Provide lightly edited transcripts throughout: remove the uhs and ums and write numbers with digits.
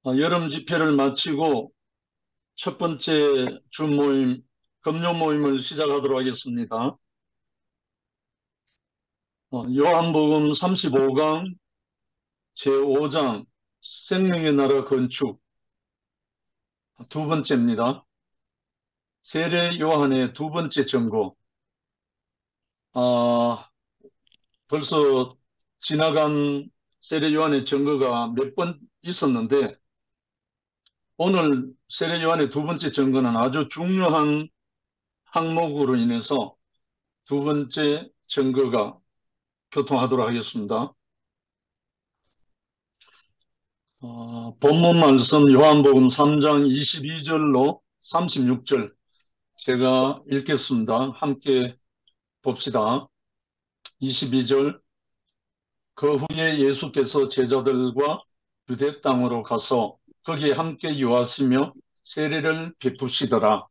여름 집회를 마치고 첫 번째 주 모임, 금요 모임을 시작하도록 하겠습니다. 요한복음 35강 제5장 생명의 나라 건축 두 번째입니다. 세례 요한의 두 번째 증거. 아, 벌써 지나간 세례 요한의 증거가 몇 번 있었는데 오늘 세례 요한의 두 번째 증거는 아주 중요한 항목으로 인해서 두 번째 증거가 교통하도록 하겠습니다. 본문 말씀 요한복음 3장 22절로 36절 제가 읽겠습니다. 함께 봅시다. 22절. 그 후에 예수께서 제자들과 유대 땅으로 가서 거기에 함께 유하시며 세례를 베푸시더라.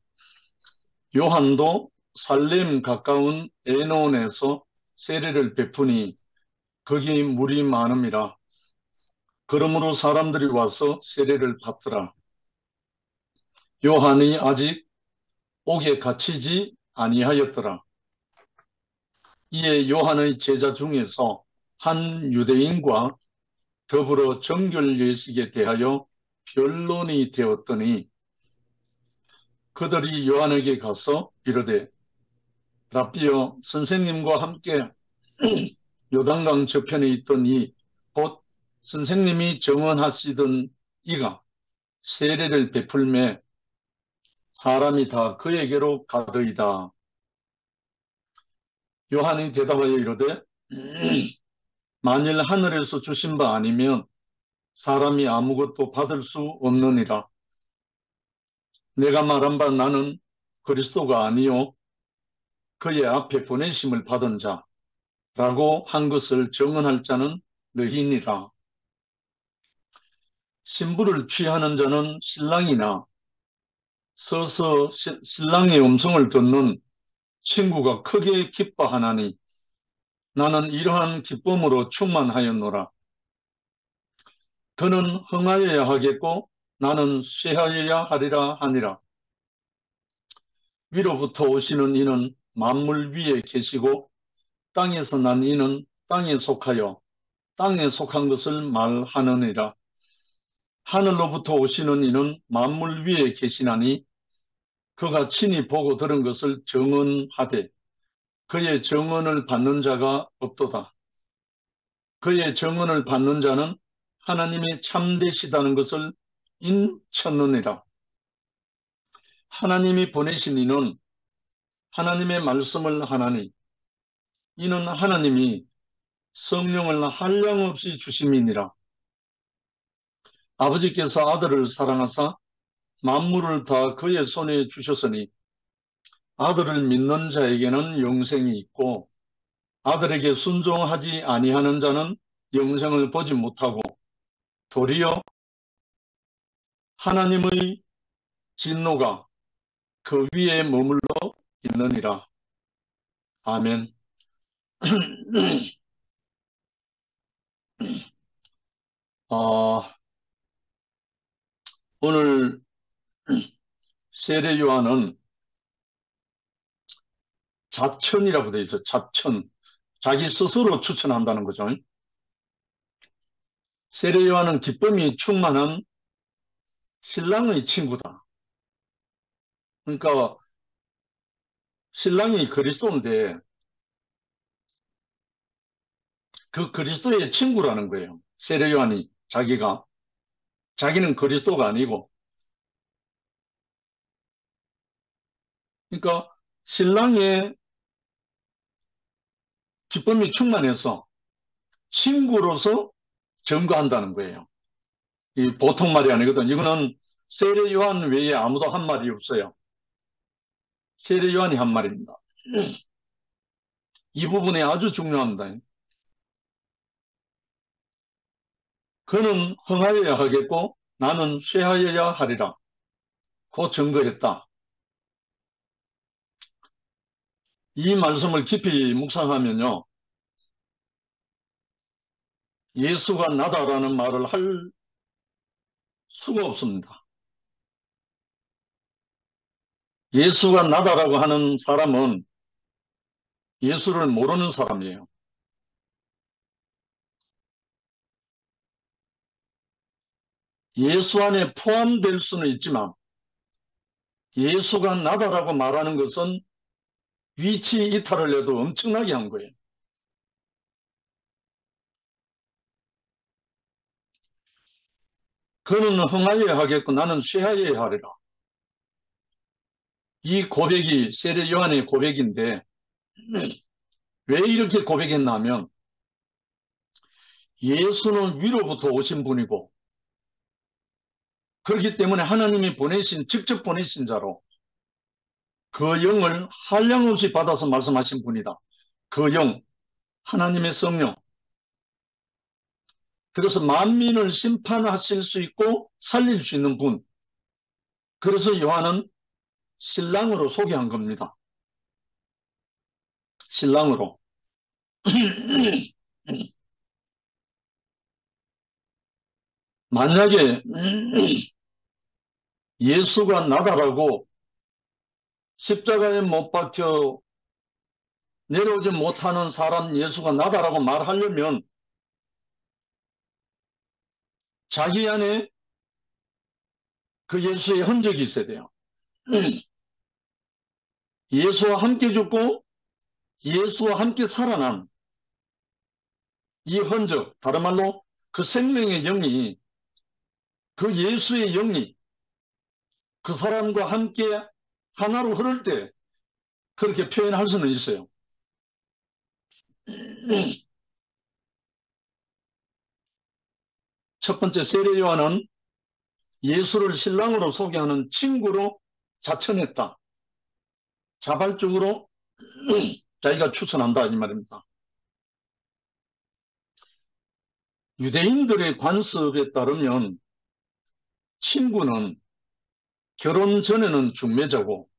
요한도 살렘 가까운 에논에서 세례를 베푸니 거기 물이 많음이라. 그러므로 사람들이 와서 세례를 받더라. 요한이 아직 옥에 갇히지 아니하였더라. 이에 요한의 제자 중에서 한 유대인과 더불어 정결 예식에 대하여 변론이 되었더니 그들이 요한에게 가서 이르되 랍비여, 선생님과 함께 요단강 저편에 있던 곧 선생님이 정언하시던 이가 세례를 베풀매 사람이 다 그에게로 가더이다. 요한이 대답하여 이르되 만일 하늘에서 주신 바 아니면 사람이 아무것도 받을 수 없느니라. 내가 말한 바 나는 그리스도가 아니요 그의 앞에 보내심을 받은 자라고 한 것을 정언할 자는 너희니라. 신부를 취하는 자는 신랑이나 서서 신랑의 음성을 듣는 친구가 크게 기뻐하나니 나는 이러한 기쁨으로 충만하였노라. 그는 흥하여야 하겠고 나는 쇠하여야 하리라 하니라. 위로부터 오시는 이는 만물 위에 계시고 땅에서 난 이는 땅에 속하여 땅에 속한 것을 말하느니라. 하늘로부터 오시는 이는 만물 위에 계시나니 그가 친히 보고 들은 것을 정언하되 그의 정언을 받는 자가 없도다. 그의 정언을 받는 자는 하나님이 참되시다는 것을 인쳤느니라. 하나님이 보내신 이는 하나님의 말씀을 하나니 이는 하나님이 성령을 한량없이 주심이니라. 아버지께서 아들을 사랑하사 만물을 다 그의 손에 주셨으니 아들을 믿는 자에게는 영생이 있고 아들에게 순종하지 아니하는 자는 영생을 보지 못하고 도리어 하나님의 진노가 그 위에 머물러 있느니라. 아멘. 오늘 세례 요한은 자천이라고 되어 있어요. 자천. 자기 스스로 추천한다는 거죠. 세례 요한은 기쁨이 충만한 신랑의 친구다. 그러니까 신랑이 그리스도인데 그 그리스도의 친구라는 거예요. 세례 요한이 자기는 그리스도가 아니고 그러니까 신랑의 기쁨이 충만해서 친구로서 증거한다는 거예요. 이 보통 말이 아니거든. 이거는 세례 요한 외에 아무도 한 말이 없어요. 세례 요한이 한 말입니다. 이 부분이 아주 중요합니다. 그는 흥하여야 하겠고 나는 쇠하여야 하리라. 고 증거했다. 이 말씀을 깊이 묵상하면요. 예수가 나다라는 말을 할 수가 없습니다. 예수가 나다라고 하는 사람은 예수를 모르는 사람이에요. 예수 안에 포함될 수는 있지만 예수가 나다라고 말하는 것은 위치 이탈을 해도 엄청나게 한 거예요. 그는 흥하여야 하겠고 나는 쇠하여야 하리라. 이 고백이 세례 요한의 고백인데 왜 이렇게 고백했냐면 예수는 위로부터 오신 분이고 그렇기 때문에 하나님이 직접 보내신 자로 그 영을 한량없이 받아서 말씀하신 분이다. 그 영, 하나님의 성령. 그래서 만민을 심판하실 수 있고 살릴 수 있는 분. 그래서 요한은 신랑으로 소개한 겁니다. 신랑으로. 만약에 예수가 나다라고 십자가에 못 박혀 내려오지 못하는 사람 예수가 나다라고 말하려면 자기 안에 그 예수의 흔적이 있어야 돼요. 예수와 함께 죽고 예수와 함께 살아난 이 흔적, 다른 말로 그 생명의 영이, 그 예수의 영이 그 사람과 함께 하나로 흐를 때 그렇게 표현할 수는 있어요. 첫 번째 세례 요한은 예수를 신랑으로 소개하는 친구로 자천했다. 자발적으로 자기가 추천한다 이 말입니다. 유대인들의 관습에 따르면 친구는 결혼 전에는 중매자고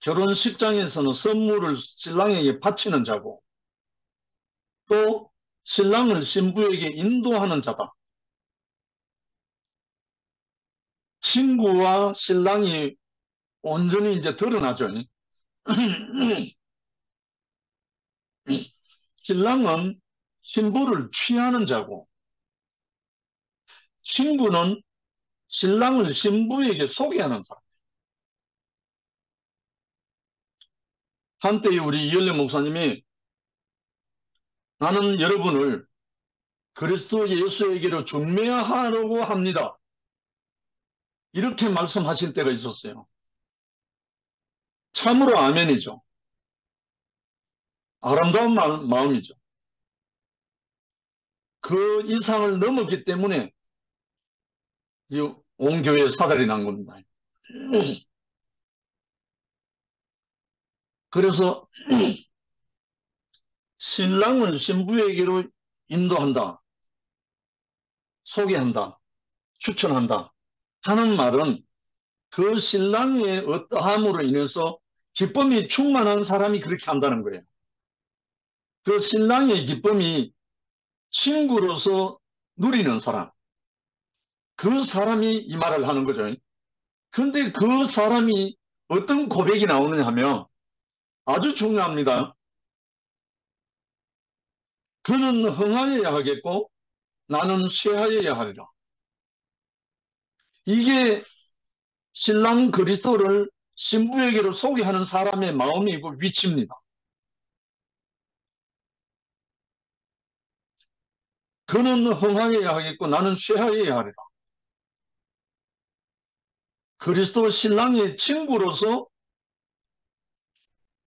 결혼식장에서는 선물을 신랑에게 바치는 자고 또 신랑을 신부에게 인도하는 자다. 친구와 신랑이 온전히 이제 드러나죠. 신랑은 신부를 취하는 자고 친구는 신랑을 신부에게 소개하는 사람. 한때 우리 이열래 목사님이 나는 여러분을 그리스도 예수에게로 중매하려고 합니다. 이렇게 말씀하실 때가 있었어요. 참으로 아멘이죠. 아름다운 마음이죠. 그 이상을 넘었기 때문에 온 교회에 사달이 난 겁니다. 그래서 신랑을 신부에게로 인도한다, 소개한다, 추천한다 하는 말은 그 신랑의 어떠함으로 인해서 기쁨이 충만한 사람이 그렇게 한다는 거예요. 그 신랑의 기쁨이 친구로서 누리는 사람, 그 사람이 이 말을 하는 거죠. 근데 그 사람이 어떤 고백이 나오느냐 하면 아주 중요합니다. 그는 흥하여야 하겠고 나는 쇠하여야 하리라. 이게 신랑 그리스도를 신부에게로 소개하는 사람의 마음이고 위치입니다. 그는 흥하여야 하겠고 나는 쇠하여야 하리라. 그리스도 신랑의 친구로서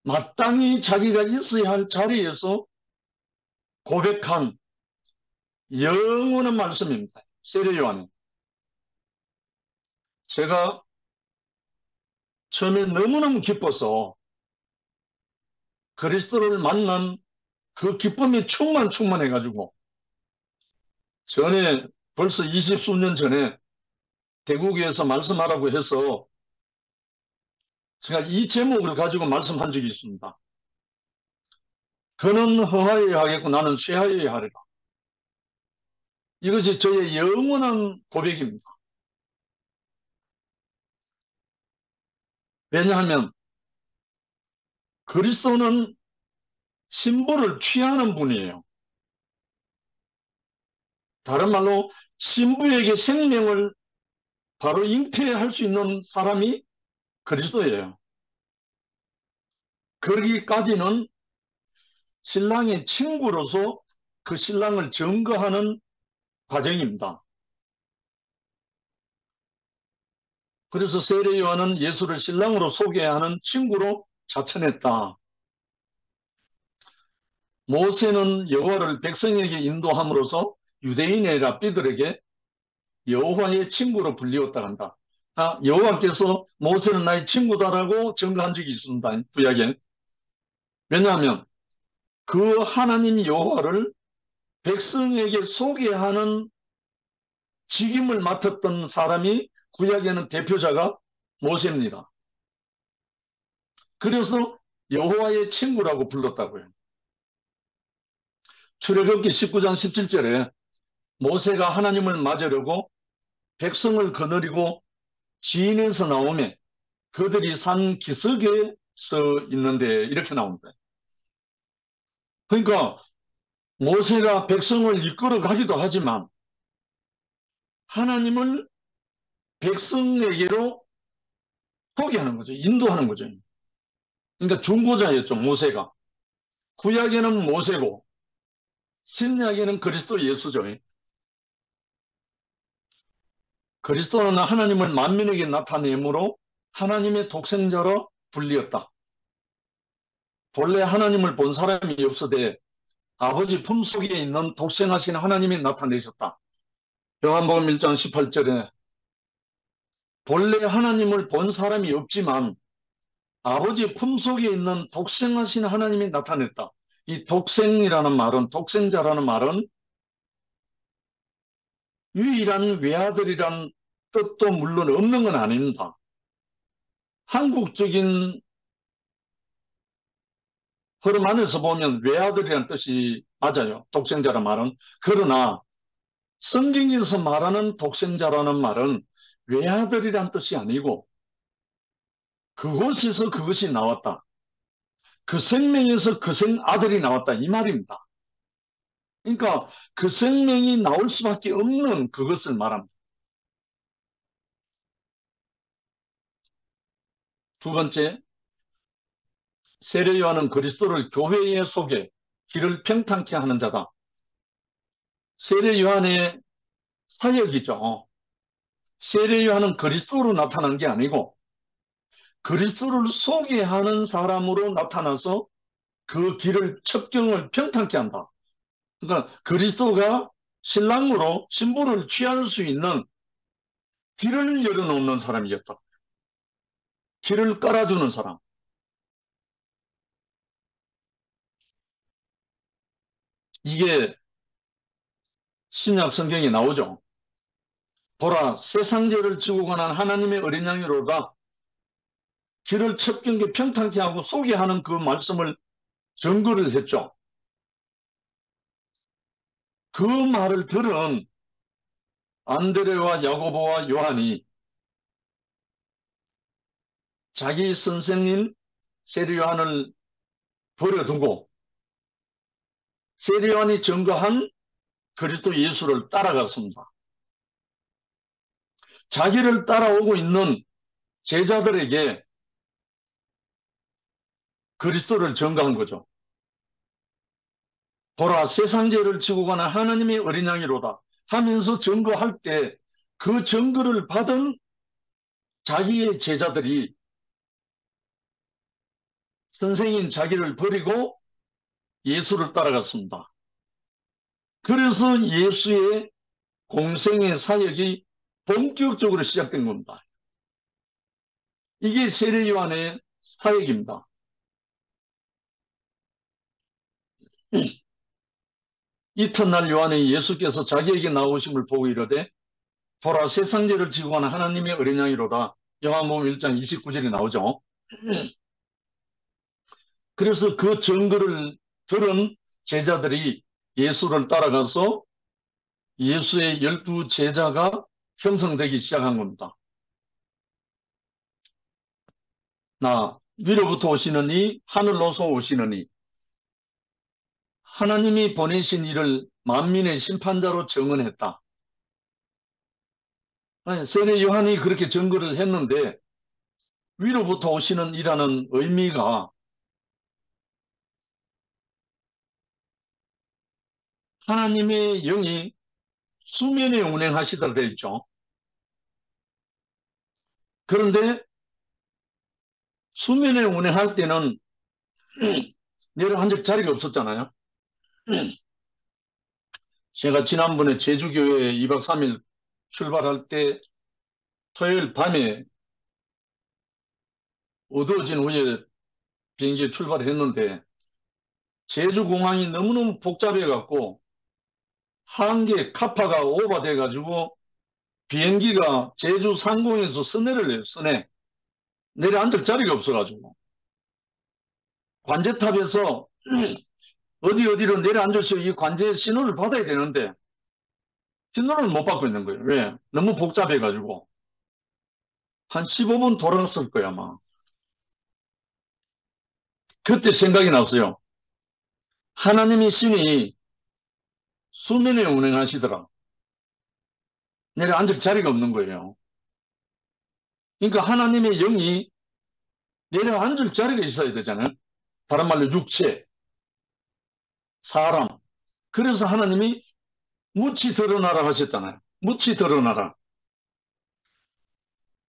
마땅히 자기가 있어야 할 자리에서 고백한 영원한 말씀입니다. 세례 요한은. 제가 처음에 너무너무 기뻐서 그리스도를 만난 그 기쁨이 충만해가지고 전에 벌써 20수년 전에 대구교에서 말씀하라고 해서 제가 이 제목을 가지고 말씀한 적이 있습니다. 그는 흥하여야 하겠고 나는 쇠하여야 하리라. 이것이 저의 영원한 고백입니다. 왜냐하면 그리스도는 신부를 취하는 분이에요. 다른 말로 신부에게 생명을 바로 잉태할 수 있는 사람이 그리스도예요. 거기까지는 신랑의 친구로서 그 신랑을 증거하는 과정입니다. 그래서 세례 요한은 예수를 신랑으로 소개하는 친구로 자천했다. 모세는 여호와를 백성에게 인도함으로써 유대인의 랍비들에게 여호와의 친구로 불리웠다 한다. 여호와께서 모세는 나의 친구다라고 증거한 적이 있습니다. 구약에. 왜냐하면 그 하나님 여호와를 백성에게 소개하는 직임을 맡았던 사람이 구약에는 대표자가 모세입니다. 그래서 여호와의 친구라고 불렀다고요. 출애굽기 19장 17절에 모세가 하나님을 맞으려고 백성을 거느리고 지인에서 나오매 그들이 산 기슭에 서 있는데 이렇게 나옵니다. 그러니까 모세가 백성을 이끌어 가기도 하지만 하나님을 백성에게로 소개하는 거죠. 인도하는 거죠. 그러니까 중보자였죠. 모세가. 구약에는 모세고 신약에는 그리스도 예수죠. 그리스도는 하나님을 만민에게 나타내므로 하나님의 독생자로 불리었다. 본래 하나님을 본 사람이 없으되 아버지 품속에 있는 독생하신 하나님이 나타내셨다. 요한복음 1장 18절에 본래 하나님을 본 사람이 없지만 아버지 품속에 있는 독생하신 하나님이 나타냈다. 이 독생이라는 말은, 독생자라는 말은 유일한 외아들이란 뜻도 물론 없는 건 아닙니다. 한국적인 흐름 안에서 보면 외아들이란 뜻이 맞아요. 독생자라는 말은. 그러나 성경에서 말하는 독생자라는 말은 외아들이란 뜻이 아니고 그곳에서 그것이 나왔다. 그 생명에서 그 아들이 나왔다. 이 말입니다. 그러니까 그 생명이 나올 수밖에 없는 그것을 말합니다. 두 번째, 세례 요한은 그리스도를 교회에 속에 길을 평탄케 하는 자다. 세례 요한의 사역이죠. 세례 요한은 그리스도로 나타난 게 아니고 그리스도를 소개하는 사람으로 나타나서 그 길을 첩경을 평탄케 한다. 그러니까 그리스도가 신랑으로 신부를 취할 수 있는 길을 열어놓는 사람이었다. 길을 깔아주는 사람. 이게 신약 성경에 나오죠. 보라, 세상죄를 지고 가는 하나님의 어린 양이로다. 길을 첩경게 평탄케 하고 소개하는 그 말씀을 증거를 했죠. 그 말을 들은 안드레와 야고보와 요한이 자기 선생님 세례 요한을 버려두고 세례 요한이 증거한 그리스도 예수를 따라갔습니다. 자기를 따라오고 있는 제자들에게 그리스도를 증거한 거죠. 보라, 세상 죄를 지고 가는 하나님의 어린 양이로다 하면서 증거할 때 그 증거를 받은 자기의 제자들이 선생인 자기를 버리고 예수를 따라갔습니다. 그래서 예수의 공생의 사역이 본격적으로 시작된 겁니다. 이게 세례 요한의 사역입니다. 이튿날 요한이 예수께서 자기에게 나오심을 보고 이르되 보라, 세상 죄를 지고 가는 하나님의 어린 양이로다. 요한복음 1장 29절이 나오죠. 그래서 그 증거를 들은 제자들이 예수를 따라가서 예수의 12 제자가 형성되기 시작한 겁니다. 위로부터 오시는 이, 하늘로서 오시는 이. 하나님이 보내신 이를 만민의 심판자로 증언했다. 아니, 세례 요한이 그렇게 증거를 했는데 위로부터 오시는 이라는 의미가 하나님의 영이 수면에 운행하시다 되어 있죠. 그런데 수면에 운행할 때는 내려앉을 자리가 없었잖아요. 제가 지난번에 제주교회에 2박 3일 출발할 때 토요일 밤에 어두워진 후에 비행기에 출발했는데 제주공항이 너무너무 복잡해갖고 한개 카파가 오버돼가지고 비행기가 제주 상공에서 선회를 해요. 선회. 내려앉을 자리가 없어가지고 관제탑에서 어디로 내려앉아서 이 관제 신호를 받아야 되는데 신호를 못 받고 있는 거예요. 왜? 너무 복잡해가지고 한 15분 돌아갔을 거야 아마. 그때 생각이 났어요. 하나님의 신이 수면에 운행하시더라. 내려앉을 자리가 없는 거예요. 그러니까 하나님의 영이 내려앉을 자리가 있어야 되잖아요. 다른 말로 육체, 사람. 그래서 하나님이 묻히 드러나라 하셨잖아요. 묻히 드러나라.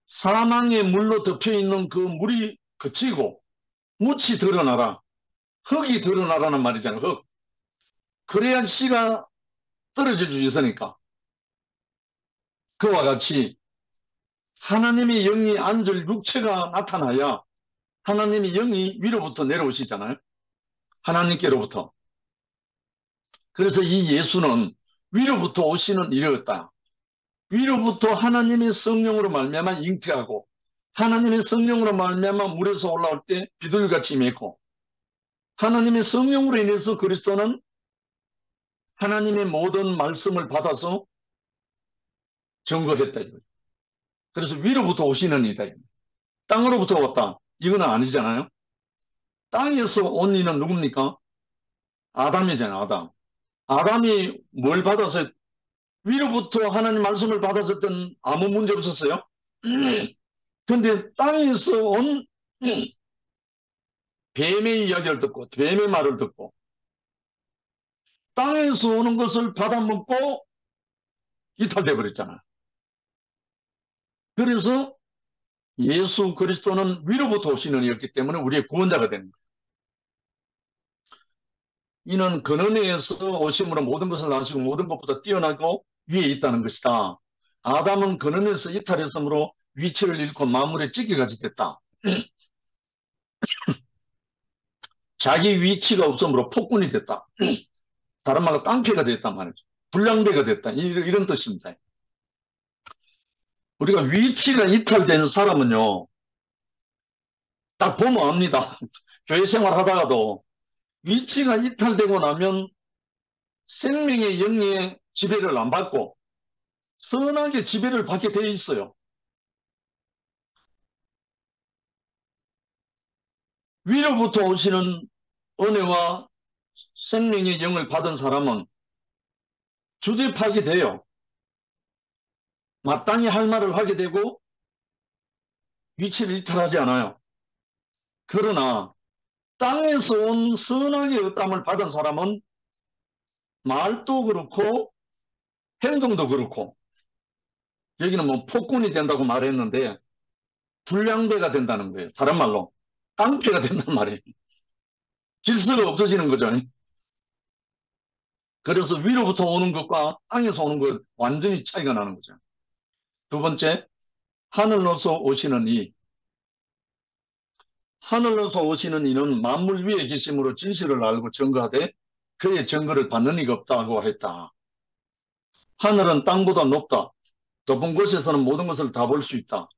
사망의 물로 덮여있는 그 물이 그치고 묻히 드러나라. 흙이 드러나라는 말이잖아요. 흙. 그래야 씨가 떨어질 수 있으니까. 그와 같이 하나님의 영이 앉을 육체가 나타나야 하나님의 영이 위로부터 내려오시잖아요. 하나님께로부터. 그래서 이 예수는 위로부터 오시는 이였다. 위로부터 하나님의 성령으로 말미암아 잉태하고 하나님의 성령으로 말미암아 물에서 올라올 때 비둘기같이 맺고 하나님의 성령으로 인해서 그리스도는 하나님의 모든 말씀을 받아서 증거했다. 그래서 위로부터 오시는 이다. 땅으로부터 왔다. 이건 아니잖아요. 땅에서 온 이는 누굽니까? 아담이잖아요. 아담. 아담이 뭘 받아서 위로부터 하나님 말씀을 받았을 아무 문제 없었어요. 그런데 땅에서 온 뱀의 이야기를 듣고 뱀의 말을 듣고 땅에서 오는 것을 받아먹고 이탈돼 버렸잖아요. 그래서 예수 그리스도는 위로부터 오시는 이였기 때문에 우리의 구원자가 되는 거예요. 이는 근원에서 오심으로 모든 것을 아시고 모든 것보다 뛰어나고 위에 있다는 것이다. 아담은 근원에서 이탈했으므로 위치를 잃고 만물의 찌개같이 됐다. 자기 위치가 없으므로 폭군이 됐다. 다른 말로 깡패가 됐단 말이죠. 불량배가 됐다. 이런 뜻입니다. 우리가 위치가 이탈된 사람은요, 딱 보면 압니다. 교회 생활 하다가도 위치가 이탈되고 나면 생명의 영의 지배를 안 받고 선하게 지배를 받게 돼 있어요. 위로부터 오시는 은혜와 생명의 영을 받은 사람은 주제파게 돼요. 마땅히 할 말을 하게 되고 위치를 이탈하지 않아요. 그러나 땅에서 온 선하게 의감을 받은 사람은 말도 그렇고 행동도 그렇고 여기는 뭐 폭군이 된다고 말했는데 불량배가 된다는 거예요. 다른 말로 깡패가 된단 말이에요. 질서가 없어지는 거죠. 그래서 위로부터 오는 것과 땅에서 오는 것 완전히 차이가 나는 거죠. 두 번째, 하늘로서 오시는 이. 하늘로서 오시는 이는 만물 위에 계심으로 진실을 알고 증거하되 그의 증거를 받는 이가 없다고 했다. 하늘은 땅보다 높다. 높은 곳에서는 모든 것을 다 볼 수 있다.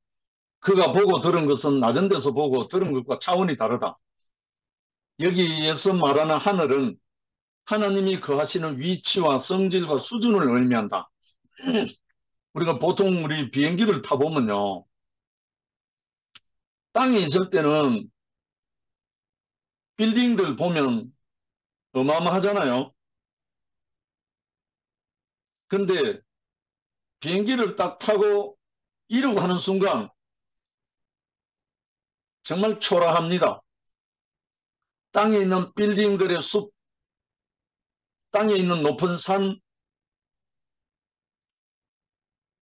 그가 보고 들은 것은 낮은 데서 보고 들은 것과 차원이 다르다. 여기에서 말하는 하늘은 하나님이 거하시는 위치와 성질과 수준을 의미한다. 우리가 보통 우리 비행기를 타보면요. 땅에 있을 때는 빌딩들 보면 어마어마하잖아요. 근데 비행기를 딱 타고 이륙 하는 순간 정말 초라합니다. 땅에 있는 빌딩들의 숲, 땅에 있는 높은 산,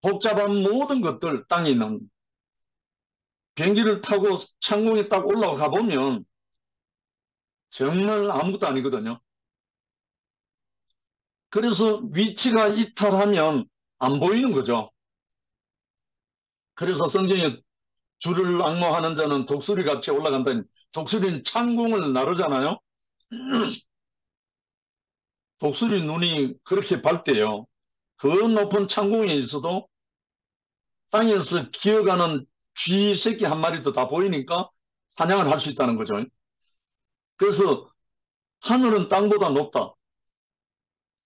복잡한 모든 것들, 땅에 있는 비행기를 타고 창공에 딱 올라가 보면 정말 아무것도 아니거든요. 그래서 위치가 이탈하면 안 보이는 거죠. 그래서 성경에 주를 앙모하는 자는 독수리 같이 올라간다니, 독수리는 창공을 나르잖아요. 독수리 눈이 그렇게 밝대요. 그 높은 창공에 있어도 땅에서 기어가는 쥐 새끼 한 마리도 다 보이니까 사냥을 할 수 있다는 거죠. 그래서 하늘은 땅보다 높다.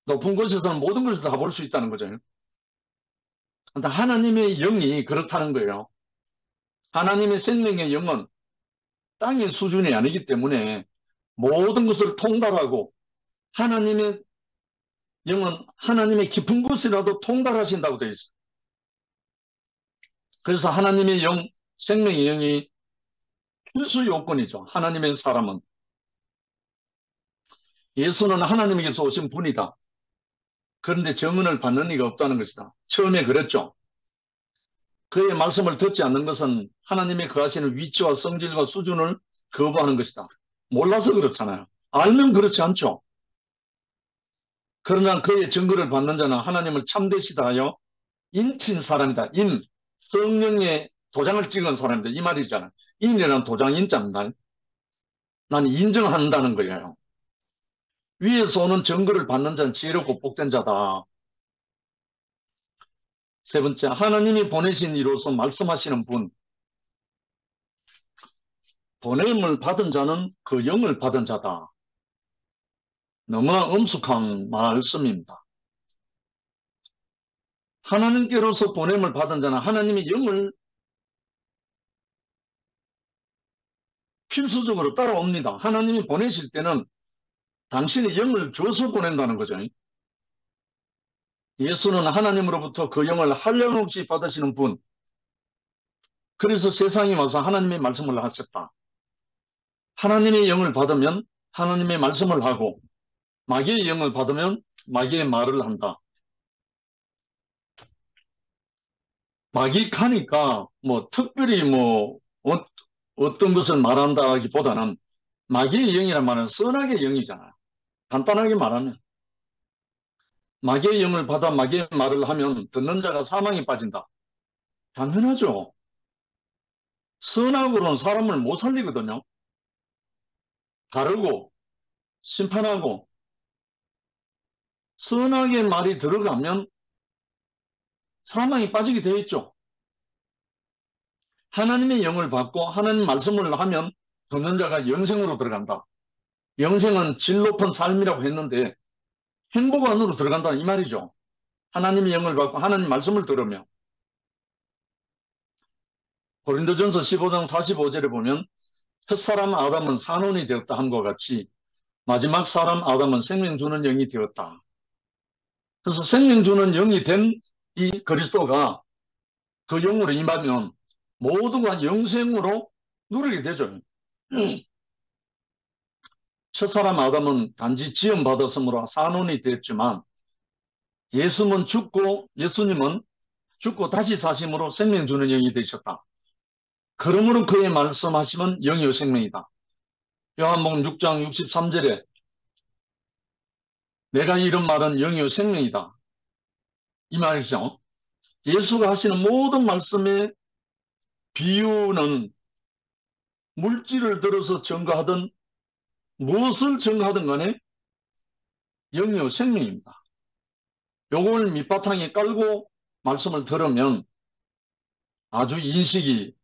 높은 곳에서는 모든 것을 다 볼 수 있다는 거죠. 근데 하나님의 영이 그렇다는 거예요. 하나님의 생명의 영은 땅의 수준이 아니기 때문에 모든 것을 통달하고, 하나님의 영은 하나님의 깊은 곳이라도 통달하신다고 되어 있어요. 그래서 하나님의 영, 생명의 영이 필수 요건이죠. 하나님의 사람은. 예수는 하나님에게서 오신 분이다. 그런데 증언을 받는 이가 없다는 것이다. 처음에 그랬죠. 그의 말씀을 듣지 않는 것은 하나님의 거하시는 위치와 성질과 수준을 거부하는 것이다. 몰라서 그렇잖아요. 알면 그렇지 않죠. 그러나 그의 증거를 받는 자는 하나님을 참되시다 하여 인친 사람이다. 인, 성령의 도장을 찍은 사람이다. 이 말이잖아요. 인이라는 도장 인자입니다. 나는 인정한다는 거예요. 위에서 오는 증거를 받는 자는 지혜롭고 복된 자다. 세 번째, 하나님이 보내신 이로서 말씀하시는 분. 보냄을 받은 자는 그 영을 받은 자다. 너무나 엄숙한 말씀입니다. 하나님께로서 보냄을 받은 자는 하나님의 영을 필수적으로 따라옵니다. 하나님이 보내실 때는 당신의 영을 줘서 보낸다는 거죠. 예수는 하나님으로부터 그 영을 한량없이 받으시는 분. 그래서 세상에 와서 하나님의 말씀을 하셨다. 하나님의 영을 받으면 하나님의 말씀을 하고, 마귀의 영을 받으면 마귀의 말을 한다. 마귀가니까 뭐 특별히 뭐 어떤 것을 말한다기보다는 마귀의 영이란 말은 선악의 영이잖아요. 간단하게 말하면 마귀의 영을 받아 마귀의 말을 하면 듣는 자가 사망에 빠진다. 당연하죠. 선악으로는 사람을 못 살리거든요. 다르고 심판하고, 선악의 말이 들어가면 사망에 빠지게 되어 있죠. 하나님의 영을 받고 하나님 말씀을 하면 듣는 자가 영생으로 들어간다. 영생은 질 높은 삶이라고 했는데 행복 안으로 들어간다 이 말이죠. 하나님의 영을 받고 하나님 말씀을 들으며. 고린도전서 15장 45절에 보면 첫사람 아담은 산혼이 되었다 함과 같이 마지막 사람 아담은 생명 주는 영이 되었다. 그래서 생명 주는 영이 된 이 그리스도가 그 영으로 임하면 모두가 영생으로 누리게 되죠. 첫사람 아담은 단지 지음받았으므로 산혼이 됐지만 예수님은 죽고 다시 사심으로 생명 주는 영이 되셨다. 그러므로 그의 말씀하시면 영이요 생명이다. 요한복음 6장 63절에 내가 이런 말은 영이요 생명이다. 이 말이죠. 예수가 하시는 모든 말씀의 비유는 물질을 들어서 증거하든 무엇을 증거하든 간에 영이요 생명입니다. 요걸 밑바탕에 깔고 말씀을 들으면 아주 인식이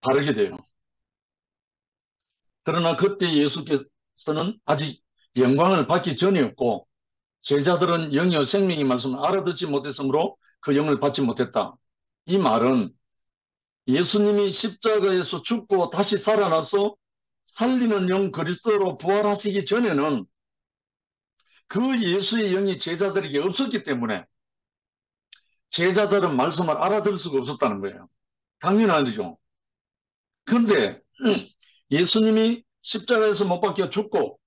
바르게 돼요. 그러나 그때 예수께서는 아직 영광을 받기 전이었고 제자들은 영이요 생명의 말씀을 알아듣지 못했으므로 그 영을 받지 못했다. 이 말은 예수님이 십자가에서 죽고 다시 살아나서 살리는 영 그리스도로 부활하시기 전에는 그 예수의 영이 제자들에게 없었기 때문에 제자들은 말씀을 알아들을 수가 없었다는 거예요. 당연하죠. 그런데 예수님이 십자가에서 못 박혀 죽고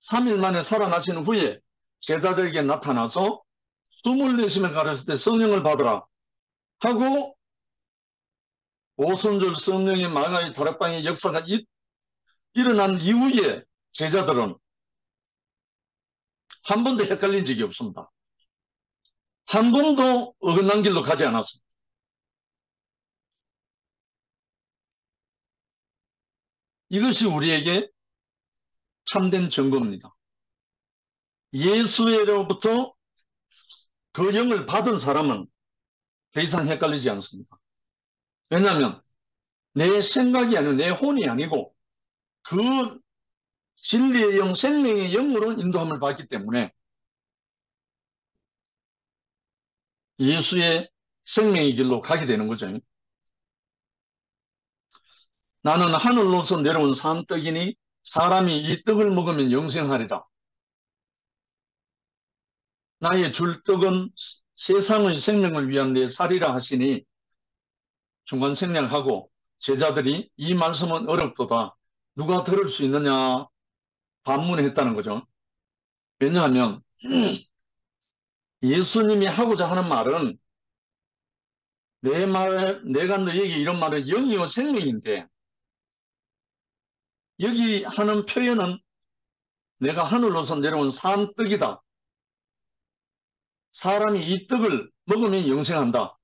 3일 만에 살아나신 후에 제자들에게 나타나서 숨을 내쉬며 가르칠 때 성령을 받으라 하고 오순절 성령의 마가의 다락방의 역사가 일어난 이후에 제자들은 한 번도 헷갈린 적이 없습니다. 한 번도 어긋난 길로 가지 않았습니다. 이것이 우리에게 참된 증거입니다. 예수로부터 그 영을 받은 사람은 더 이상 헷갈리지 않습니다. 왜냐하면 내 생각이 아니고 내 혼이 아니고 그 진리의 영, 생명의 영으로 인도함을 받기 때문에 예수의 생명의 길로 가게 되는 거죠. 나는 하늘로서 내려온 산떡이니 사람이 이 떡을 먹으면 영생하리라. 나의 줄 떡은 세상의 생명을 위한 내 살이라 하시니 중간 생략하고 제자들이 이 말씀은 어렵도다. 누가 들을 수 있느냐 반문했다는 거죠. 왜냐하면 예수님이 하고자 하는 말은 내가 너에게 이런 말은 영이요 생명인데 여기 하는 표현은 내가 하늘로서 내려온 산 떡이다. 사람이 이 떡을 먹으면 영생한다.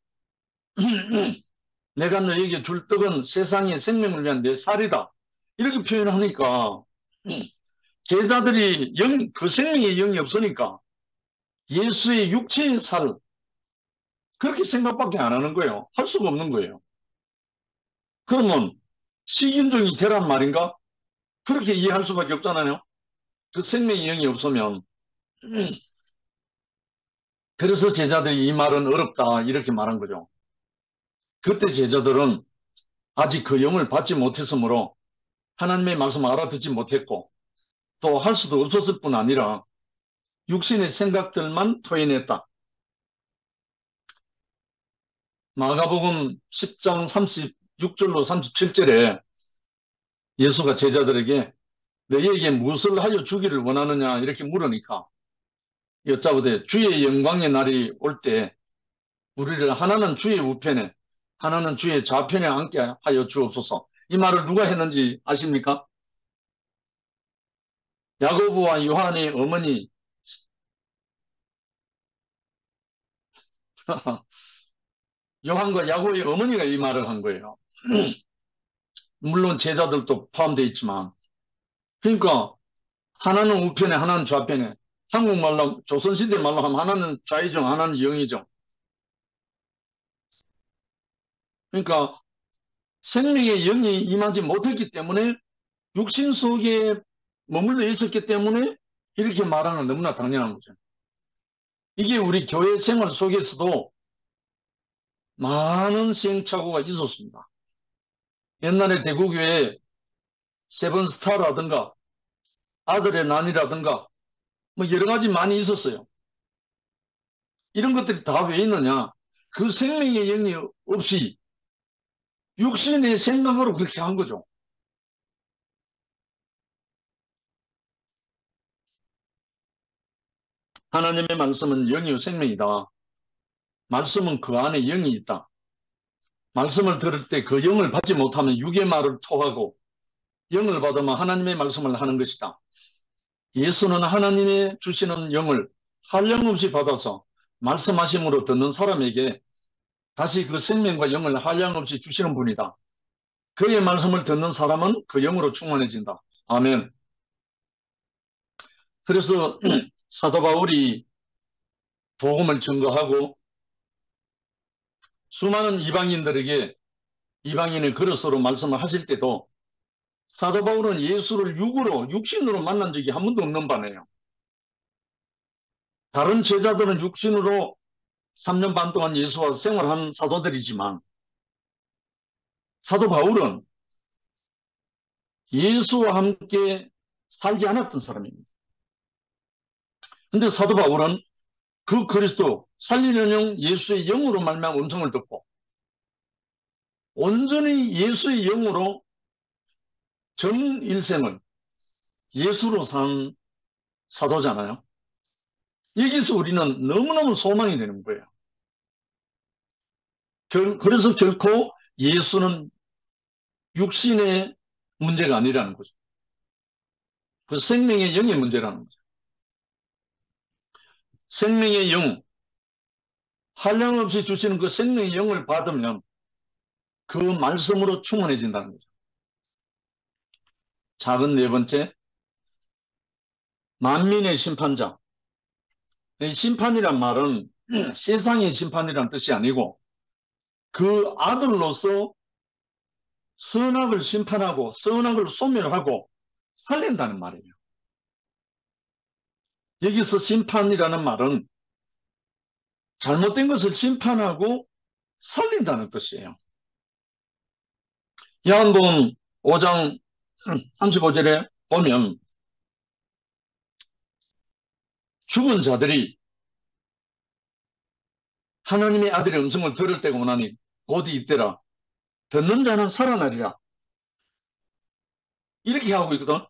내가 너에게 줄 떡은 세상의 생명을 위한 내 살이다. 이렇게 표현하니까 제자들이 그 생명의 영이 없으니까 예수의 육체의 살 그렇게 생각밖에 안 하는 거예요. 할 수가 없는 거예요. 그러면 식인종이 되란 말인가? 그렇게 이해할 수밖에 없잖아요. 그 생명의 영이 없으면. 그래서 제자들이 이 말은 어렵다 이렇게 말한 거죠. 그때 제자들은 아직 그 영을 받지 못했으므로 하나님의 말씀을 알아듣지 못했고 또 할 수도 없었을 뿐 아니라 육신의 생각들만 토해냈다. 마가복음 10장 36절로 37절에 예수가 제자들에게 너희에게 무엇을 하여 주기를 원하느냐 이렇게 물으니까 여짜오되 주의 영광의 날이 올 때 우리를 하나는 주의 우편에 하나는 주의 좌편에 앉게 하여 주옵소서. 이 말을 누가 했는지 아십니까? 야고보와 요한의 어머니 요한과 야고보의 어머니가 이 말을 한 거예요. 물론 제자들도 포함되어 있지만 그러니까 하나는 우편에 하나는 좌편에 한국말로 조선시대 말로 하면 하나는 좌이죠 하나는 영이죠. 그러니까 생명의 영이 임하지 못했기 때문에 육신 속에 머물러 있었기 때문에 이렇게 말하는 건 너무나 당연한 거죠. 이게 우리 교회 생활 속에서도 많은 시행착오가 있었습니다. 옛날에 대구교회에 세븐스타라든가 아들의 난이라든가 뭐 여러 가지 많이 있었어요. 이런 것들이 다 왜 있느냐? 그 생명의 영이 없이 육신의 생각으로 그렇게 한 거죠. 하나님의 말씀은 영이요 생명이다. 말씀은 그 안에 영이 있다. 말씀을 들을 때 그 영을 받지 못하면 육의 말을 토하고 영을 받으면 하나님의 말씀을 하는 것이다. 예수는 하나님의 주시는 영을 한량없이 받아서 말씀하심으로 듣는 사람에게 다시 그 생명과 영을 한량없이 주시는 분이다. 그의 말씀을 듣는 사람은 그 영으로 충만해진다. 아멘. 그래서 사도 바울이 복음을 증거하고 수많은 이방인들에게 이방인의 그릇으로 말씀을 하실 때도 사도 바울은 예수를 육신으로 만난 적이 한 번도 없는 바네요. 다른 제자들은 육신으로 3년 반 동안 예수와 생활한 사도들이지만 사도 바울은 예수와 함께 살지 않았던 사람입니다. 근데 사도 바울은 그 그리스도 살리는 영 예수의 영으로 말미암아 음성을 듣고 온전히 예수의 영으로 전 일생을 예수로 산 사도잖아요. 여기서 우리는 너무너무 소망이 되는 거예요. 그래서 결코 예수는 육신의 문제가 아니라는 거죠. 그 생명의 영의 문제라는 거죠. 생명의 영, 한량없이 주시는 그 생명의 영을 받으면 그 말씀으로 충만해진다는 거죠. 작은 네 번째, 만민의 심판자. 이 심판이란 말은 세상의 심판이란 뜻이 아니고 그 아들로서 선악을 심판하고 선악을 소멸하고 살린다는 말이에요. 여기서 심판이라는 말은 잘못된 것을 심판하고 살린다는 뜻이에요. 요한복음 5장 35절에 보면 죽은 자들이 하나님의 아들의 음성을 들을 때가 오나니 곧 이때라 듣는 자는 살아나리라 이렇게 하고 있거든.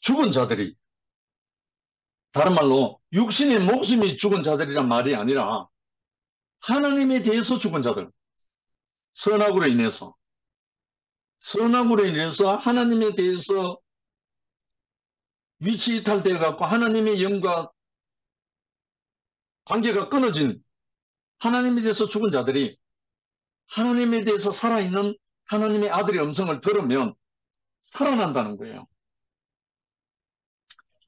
죽은 자들이, 다른 말로 육신의 목숨이 죽은 자들이란 말이 아니라 하나님에 대해서 죽은 자들, 선악으로 인해서 하나님에 대해서 위치 이탈되어 갖고 하나님의 영과 관계가 끊어진 하나님에 대해서 죽은 자들이 하나님에 대해서 살아있는 하나님의 아들의 음성을 들으면 살아난다는 거예요.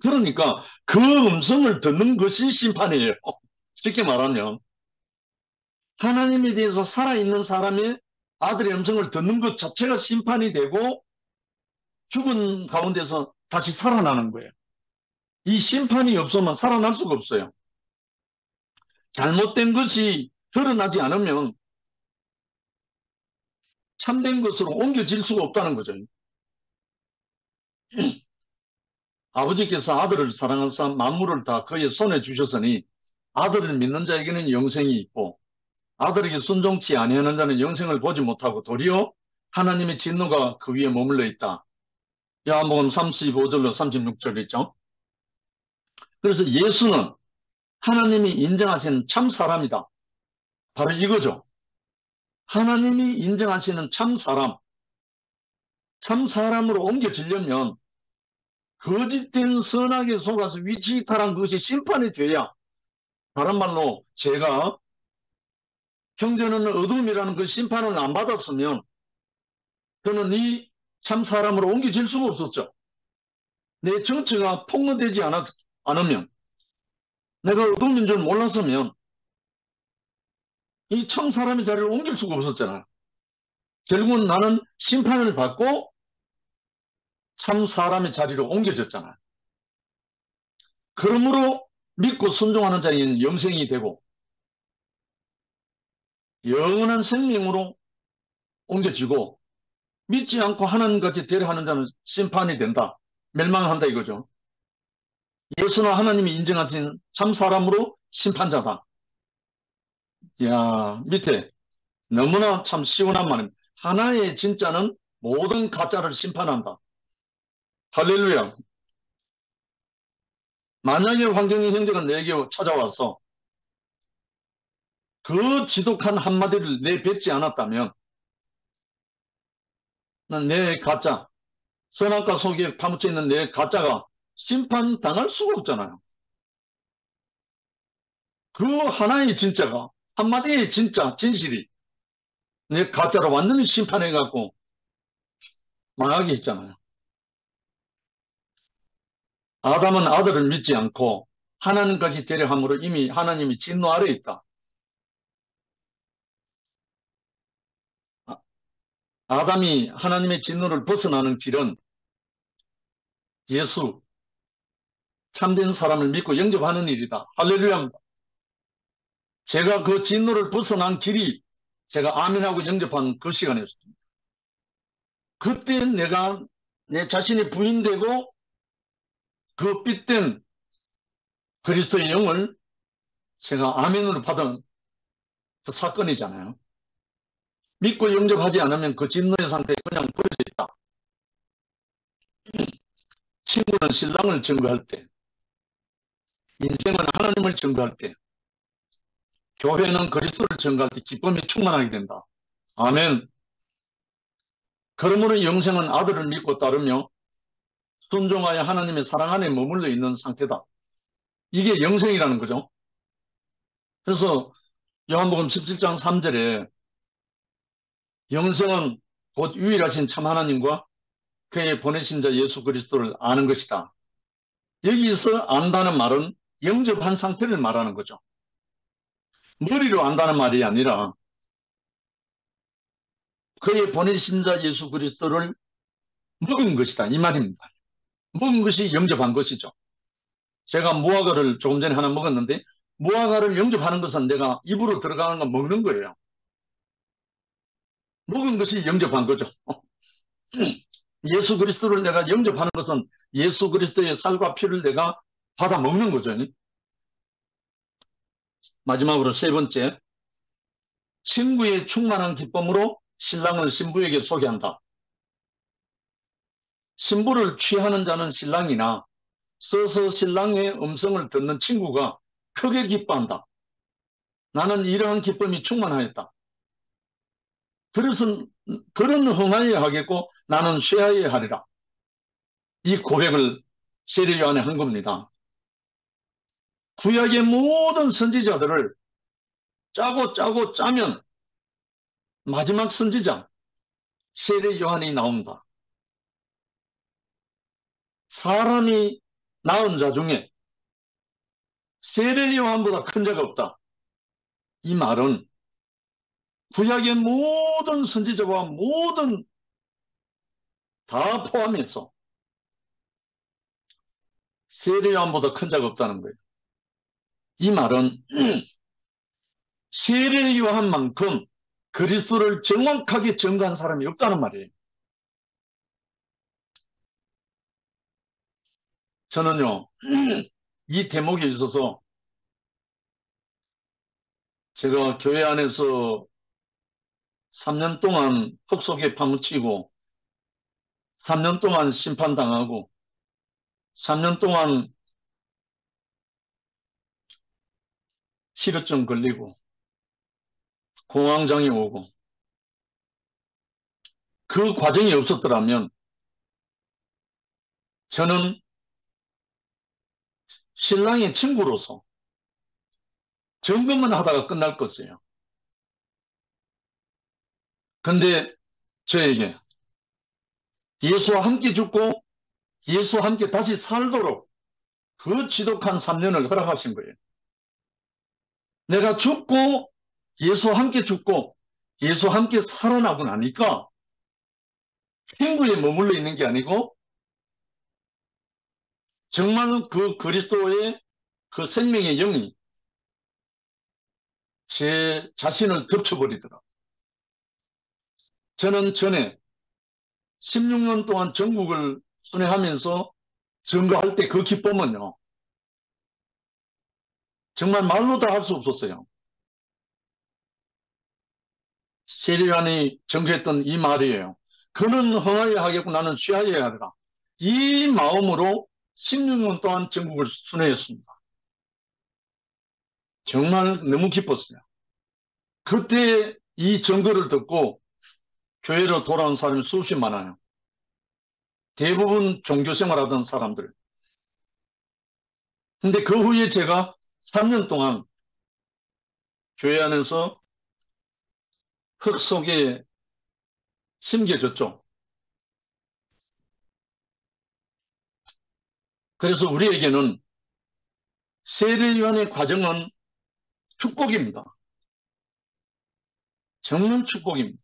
그러니까 그 음성을 듣는 것이 심판이에요. 쉽게 말하면 하나님에 대해서 살아있는 사람의 아들의 음성을 듣는 것 자체가 심판이 되고 죽은 가운데서 다시 살아나는 거예요. 이 심판이 없으면 살아날 수가 없어요. 잘못된 것이 드러나지 않으면 참된 것으로 옮겨질 수가 없다는 거죠. 아버지께서 아들을 사랑하사 만물을 다 그의 손에 주셨으니 아들을 믿는 자에게는 영생이 있고 아들에게 순종치 아니하는 자는 영생을 보지 못하고 도리어 하나님의 진노가 그 위에 머물러 있다. 요한복음 35절로 36절 있죠. 그래서 예수는 하나님이 인정하시는 참 사람이다. 바로 이거죠. 하나님이 인정하시는 참 사람, 참 사람으로 옮겨지려면 거짓된 선악에 속아서 위치이탈한 그것이 심판이 돼야, 다른 말로 제가 형제는 어둠이라는 그 심판을 안 받았으면 저는 이 참 사람으로 옮겨질 수가 없었죠. 내 정체가 폭로되지 않으면, 내가 어둠인 줄 몰랐으면 이 참 사람의 자리를 옮길 수가 없었잖아요. 결국은 나는 심판을 받고 참 사람의 자리로 옮겨졌잖아요. 그러므로 믿고 순종하는 자에게는 영생이 되고 영원한 생명으로 옮겨지고, 믿지 않고 하나님같이 되려 하는 자는 심판이 된다. 멸망한다 이거죠. 예수는 하나님이 인정하신 참 사람으로 심판자다. 야, 밑에 너무나 참 시원한 말입니다. 하나의 진짜는 모든 가짜를 심판한다. 할렐루야. 만약에 환경의 형제가 내게 찾아와서 그 지독한 한마디를 내뱉지 않았다면 난 내 가짜, 선악과 속에 파묻혀 있는 내 가짜가 심판당할 수가 없잖아요. 그 하나의 진짜가, 한마디의 진짜, 진실이 내 가짜로 완전히 심판해갖고 망하게 했잖아요. 아담은 아들을 믿지 않고 하나님까지 되려 함으로 이미 하나님이 진노 아래 있다. 아담이 하나님의 진노를 벗어나는 길은 예수, 참된 사람을 믿고 영접하는 일이다. 할렐루야입니다. 제가 그 진노를 벗어난 길이 제가 아멘하고 영접한 그 시간이었습니다. 그때 내가 내 자신이 부인되고 그 삐된 그리스도의 영을 제가 아멘으로 받은 그 사건이잖아요. 믿고 영접하지 않으면 그 진노의 상태에 그냥 버려져 있다. 친구는 신랑을 증거할 때, 인생은 하나님을 증거할 때, 교회는 그리스도를 증거할 때 기쁨이 충만하게 된다. 아멘. 그러므로 영생은 아들을 믿고 따르며 순종하여 하나님의 사랑 안에 머물러 있는 상태다. 이게 영생이라는 거죠. 그래서 요한복음 17장 3절에 영생은 곧 유일하신 참 하나님과 그의 보내신 자 예수 그리스도를 아는 것이다. 여기서 안다는 말은 영접한 상태를 말하는 거죠. 머리로 안다는 말이 아니라 그의 보내신 자 예수 그리스도를 먹은 것이다. 이 말입니다. 먹은 것이 영접한 것이죠. 제가 무화과를 조금 전에 하나 먹었는데 무화과를 영접하는 것은 내가 입으로 들어가는 거 먹는 거예요. 먹은 것이 영접한 거죠. 예수 그리스도를 내가 영접하는 것은 예수 그리스도의 살과 피를 내가 받아 먹는 거죠. 마지막으로 세 번째, 친구의 충만한 기쁨으로 신랑을 신부에게 소개한다. 신부를 취하는 자는 신랑이나 서서 신랑의 음성을 듣는 친구가 크게 기뻐한다. 나는 이러한 기쁨이 충만하였다. 그래서 그런 흥하여야 하겠고 나는 쇠하여야 하리라. 이 고백을 세례 요한에 한 겁니다. 구약의 모든 선지자들을 짜고 짜고 짜면 마지막 선지자 세례 요한이 나온다. 사람이 낳은 자 중에 세례 요한보다 큰 자가 없다. 이 말은 구약의 모든 선지자와 모든 다 포함해서 세례 요한보다 큰 자가 없다는 거예요. 이 말은 세례 요한만큼 그리스도를 정확하게 증거한 사람이 없다는 말이에요. 저는요, 이 대목에 있어서 제가 교회 안에서 3년 동안 흙속에 파묻히고 3년 동안 심판당하고 3년 동안 실어증 걸리고 공황장애 오고 그 과정이 없었더라면 저는 신랑의 친구로서 점검만 하다가 끝날 것이에요. 근데 저에게 예수와 함께 죽고 예수와 함께 다시 살도록 그 지독한 3년을 허락하신 거예요. 내가 죽고 예수와 함께 죽고 예수와 함께 살아나고 나니까 친구에 머물러 있는 게 아니고 정말 그 그리스도의 그 생명의 영이 제 자신을 덮쳐버리더라. 저는 전에 16년 동안 전국을 순회하면서 증거할 때 그 기쁨은요. 정말 말로 다 할 수 없었어요. 세례요한이 증거했던 이 말이에요. 그는 흥하여야 하겠고 나는 쉬하여야 하리라. 이 마음으로 16년 동안 전국을 순회했습니다. 정말 너무 기뻤어요. 그때 이 증거를 듣고 교회로 돌아온 사람이 수없이 많아요. 대부분 종교생활하던 사람들. 근데 그 후에 제가 3년 동안 교회 안에서 흙 속에 심겨졌죠. 그래서 우리에게는 세례요한의 과정은 축복입니다. 정말 축복입니다.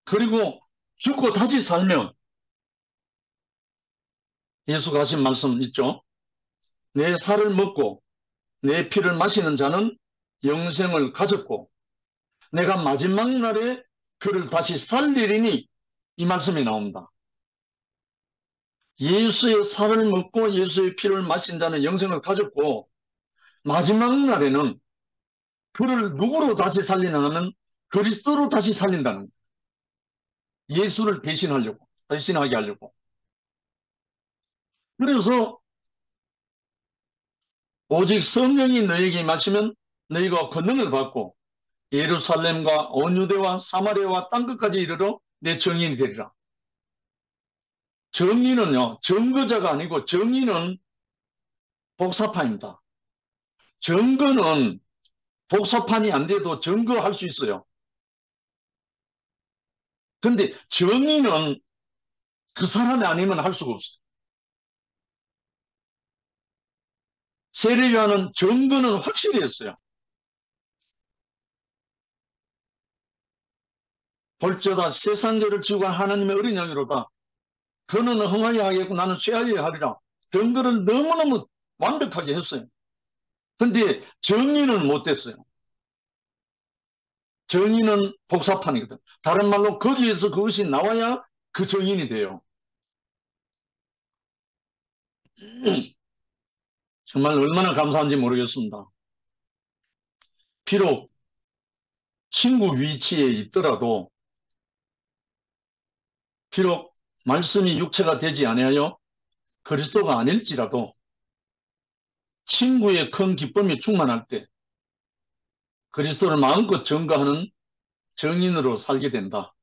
그리고 죽고 다시 살면 예수가 하신 말씀 있죠. 내 살을 먹고 내 피를 마시는 자는 영생을 가졌고 내가 마지막 날에 그를 다시 살리리니 이 말씀이 나옵니다. 예수의 살을 먹고 예수의 피를 마신 자는 영생을 가졌고 마지막 날에는 그를 누구로 다시 살리나 하면 그리스도로 다시 살린다는 거예요. 예수를 대신하게 하려고. 그래서 오직 성령이 너에게 임하시면 너희가 권능을 받고 예루살렘과 온 유대와 사마리아와 땅끝까지 이르러 내 증인이 되리라. 정의는요, 증거자가 아니고 정의는 복사판입니다. 증거는 복사판이 안 돼도 증거할 수 있어요. 근데 정의는 그 사람이 아니면 할 수가 없어요. 세례요한은 증거는 확실히 했어요. 볼지어다 세상 죄를 지고 간 하나님의 어린 양이로다. 그는 흥하여 하겠고 나는 쇠하여 하리라. 증거를 너무너무 완벽하게 했어요. 근데 정의는 못됐어요. 정의는 복사판이거든. 다른 말로 거기에서 그것이 나와야 그 정인이 돼요. 정말 얼마나 감사한지 모르겠습니다. 비록 친구 위치에 있더라도 비록 말씀이 육체가 되지 아니하여 그리스도가 아닐지라도 친구의 큰 기쁨이 충만할 때 그리스도를 마음껏 증거하는 정인으로 살게 된다.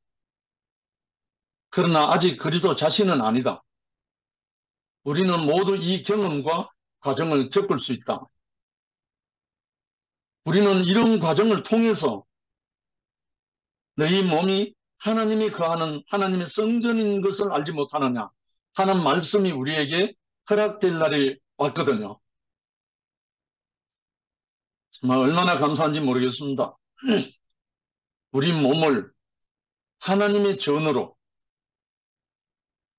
그러나 아직 그리스도 자신은 아니다. 우리는 모두 이 경험과 과정을 겪을 수 있다. 우리는 이런 과정을 통해서 너희 몸이 하나님이 거하는 하나님의 성전인 것을 알지 못하느냐 하는 말씀이 우리에게 허락될 날이 왔거든요. 정말 얼마나 감사한지 모르겠습니다. 우리 몸을 하나님의 전으로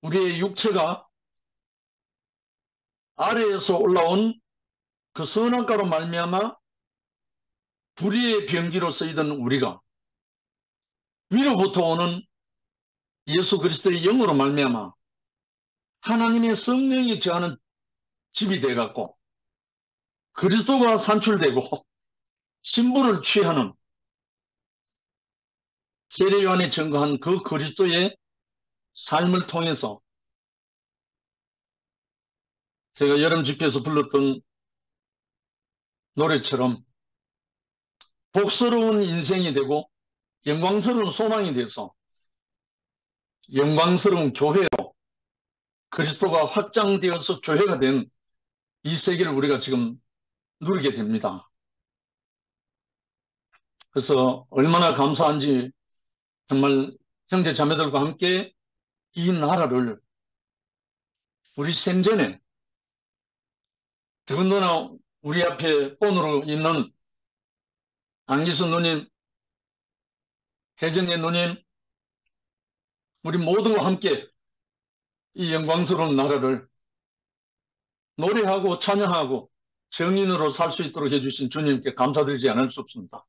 우리의 육체가 아래에서 올라온 그 선악과로 말미암아 불의의 병기로 쓰이던 우리가 위로부터 오는 예수 그리스도의 영으로 말미암아 하나님의 성령이 저하는 집이 돼갖고 그리스도가 산출되고 신부를 취하는 세례 요한이 증거한 그 그리스도의 삶을 통해서 제가 여름 집회에서 불렀던 노래처럼 복스러운 인생이 되고 영광스러운 소망이 돼서 영광스러운 교회로 그리스도가 확장되어서 교회가 된 이 세계를 우리가 지금 누리게 됩니다. 그래서 얼마나 감사한지 정말 형제 자매들과 함께 이 나라를 우리 생전에 더군다나 우리 앞에 본으로 있는 안기수 누님, 혜정의 누님, 우리 모두와 함께 이 영광스러운 나라를 노래하고 찬양하고 정인으로 살 수 있도록 해주신 주님께 감사드리지 않을 수 없습니다.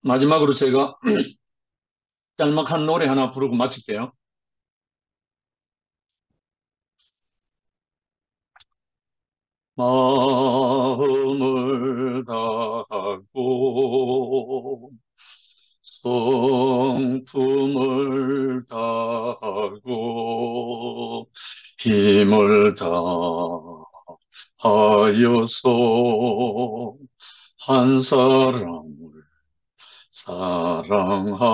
마지막으로 제가 짤막한 노래 하나 부르고 마칠게요. 마음을 다하고 성품을 다하고 힘을 다하여서 한 사람을 사랑하라.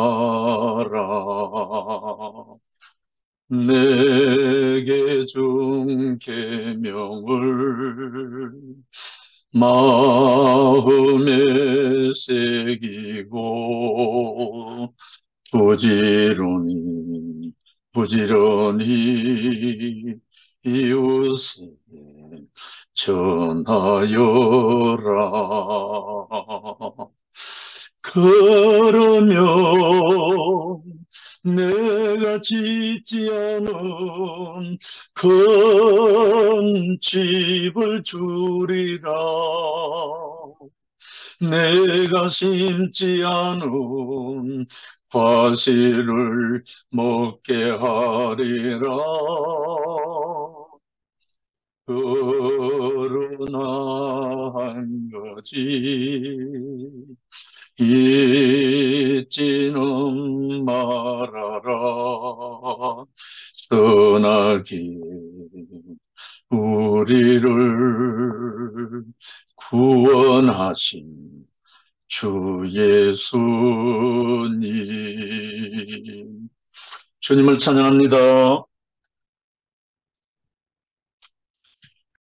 내게 준 계명을 마음에 새기고 부지런히 이웃에 전하여라. 그러면 내가 짓지 않은 큰 집을 주리라. 내가 심지 않은 과실을 먹게 하리라. 그러나 한 가지 잊지는 말아라. 떠나기 우리를 구원하신 주 예수님. 주님을 찬양합니다.